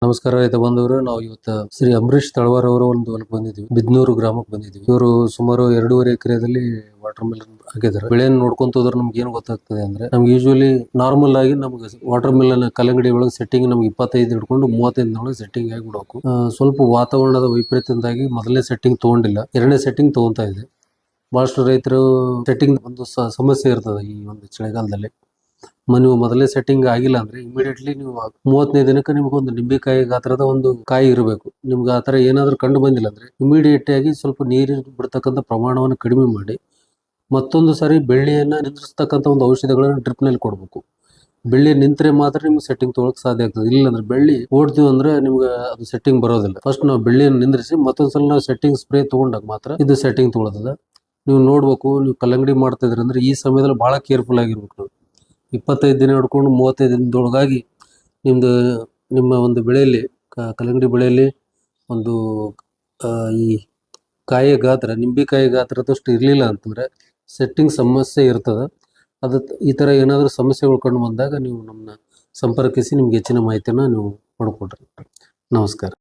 ನಮಸ್ಕಾರ ರೈತ ಬಂದವರು. ನಾವು ಇವತ್ತು ಶ್ರೀ ಅಂಬರೀಶ್ ತಳವಾರ್ ಅವರ ಒಂದು ಹೊಲಕ್ಕೆ ಬಂದಿದ್ದೀವಿ. ಬಿದ್ನೂರು ಗ್ರಾಮಕ್ಕೆ ಬಂದಿದ್ದೀವಿ. ಇವರು ಸುಮಾರು 2.5 ಎಕರೆದಲ್ಲಿ ವಾಟರ್ ಮೆಲನ್ ಹಾಕಿದ್ದಾರೆ. ಬೆಳೆಯನ್ನು ನೋಡ್ಕೊಂತ ಹೋದ್ರೆ ನಮ್ಗೆ ಏನು ಗೊತ್ತಾಗ್ತದೆ ಅಂದ್ರೆ, ನಮ್ಗೆ ಯೂಶುವಲಿ ನಾರ್ಮಲ್ ಆಗಿ ನಮ್ಗೆ ವಾಟರ್ ಮೆಲನ್ ಕಲ್ಲಂಗಡಿ ಒಳಗೆ ಸೆಟ್ಟಿಂಗ್ ನಮ್ಗೆ 25 ಹಿಡ್ಕೊಂಡು 35 ಸೆಟ್ಟಿಂಗ್ ಆಗಿಬಿಡಬೇಕು. ಸ್ವಲ್ಪ ವಾತಾವರಣದ ವೈಪರೀತ್ಯದಿಂದಾಗಿ ಮೊದಲನೇ ಸೆಟ್ಟಿಂಗ್ ತಗೊಂಡಿಲ್ಲ, ಎರಡನೇ ಸೆಟ್ಟಿಂಗ್ ತಗೊಂತಾ ಇದೆ. ಬಹಳಷ್ಟು ರೈತರು ಸೆಟ್ಟಿಂಗ್ ಒಂದು ಸಮಸ್ಯೆ ಇರ್ತದೆ ಈ ಒಂದು ಚಳಿಗಾಲದಲ್ಲಿ. ನೀವು ಮೊದಲೇ ಸೆಟ್ಟಿಂಗ್ ಆಗಿಲ್ಲ ಅಂದ್ರೆ ಇಮಿಡಿಯೇಟ್ಲಿ ನೀವು 35 ದಿನಕ್ಕೆ ನಿಮ್ಗೆ ಒಂದು ನಿಂಬೆಕಾಯಿ ಗಾತ್ರದ ಒಂದು ಕಾಯಿ ಇರಬೇಕು. ನಿಮ್ಗೆ ಆ ತರ ಏನಾದ್ರೂ ಕಂಡು ಬಂದಿಲ್ಲ ಅಂದ್ರೆ ಇಮಿಡಿಯೇಟ್ ಆಗಿ ಸ್ವಲ್ಪ ನೀರು ಬಿಡ್ತಕ್ಕಂಥ ಪ್ರಮಾಣವನ್ನು ಕಡಿಮೆ ಮಾಡಿ ಮತ್ತೊಂದು ಸಾರಿ ಬೆಳ್ಳಿಯನ್ನ ನಿಂದ್ರಿಸ್ತಕ್ಕಂಥ ಒಂದು ಔಷಧಿಗಳನ್ನ ಡ್ರಿಪ್ ನಲ್ಲಿ ಕೊಡ್ಬೇಕು. ಬೆಳ್ಳಿ ನಿಂತ್ರೆ ಮಾತ್ರ ನಿಮ್ಗೆ ಸೆಟ್ಟಿಂಗ್ ತೊಗೊಳಕ್ ಸಾಧ್ಯ ಆಗ್ತದೆ. ಇಲ್ಲ ಅಂದ್ರೆ ಬೆಳ್ಳಿ ಓಡ್ತೀವಿ ಅಂದ್ರೆ ನಿಮ್ಗೆ ಅದು ಸೆಟ್ಟಿಂಗ್ ಬರೋದಿಲ್ಲ. ಫಸ್ಟ್ ನಾವು ಬೆಳ್ಳಿಯನ್ನು ನಿಂದ್ರಿಸಿ ಮತ್ತೊಂದ್ಸಲ ನಾವು ಸೆಟ್ಟಿಂಗ್ ಸ್ಪ್ರೇ ತಗೊಂಡಾಗ ಮಾತ್ರ ಇದು ಸೆಟ್ಟಿಂಗ್ ತೊಗೊಳತದ. ನೀವು ನೋಡ್ಬೇಕು, ನೀವು ಕಲ್ಲಂಗಡಿ ಮಾಡ್ತಾ ಇದ್ರಿ ಅಂದ್ರೆ ಈ ಸಮಯದಲ್ಲಿ ಬಹಳ ಕೇರ್ಫುಲ್ ಆಗಿರ್ಬೇಕು. ನಾವು 25 ದಿನ ಹಿಡ್ಕೊಂಡು 35 ದಿನದೊಳಗಾಗಿ ನಿಮ್ಮ ಒಂದು ಬೆಳೆಯಲ್ಲಿ ಕಲ್ಲಂಗಡಿ ಬೆಳೆಯಲ್ಲಿ ಒಂದು ಈ ಕಾಯಿಯ ಗಾತ್ರ ನಿಂಬೆಕಾಯಿ ಗಾತ್ರದಷ್ಟು ಇರಲಿಲ್ಲ ಅಂತಂದ್ರೆ ಸೆಟ್ಟಿಂಗ್ ಸಮಸ್ಯೆ ಇರ್ತದೆ. ಈ ಥರ ಏನಾದರೂ ಸಮಸ್ಯೆಗಳು ಕಂಡು ಬಂದಾಗ ನೀವು ನಮ್ಮನ್ನ ಸಂಪರ್ಕಿಸಿ ನಿಮ್ಗೆ ಹೆಚ್ಚಿನ ಮಾಹಿತಿಯನ್ನು ನೀವು ಪಡ್ಕೊಳ್ರಿ. ನಮಸ್ಕಾರ.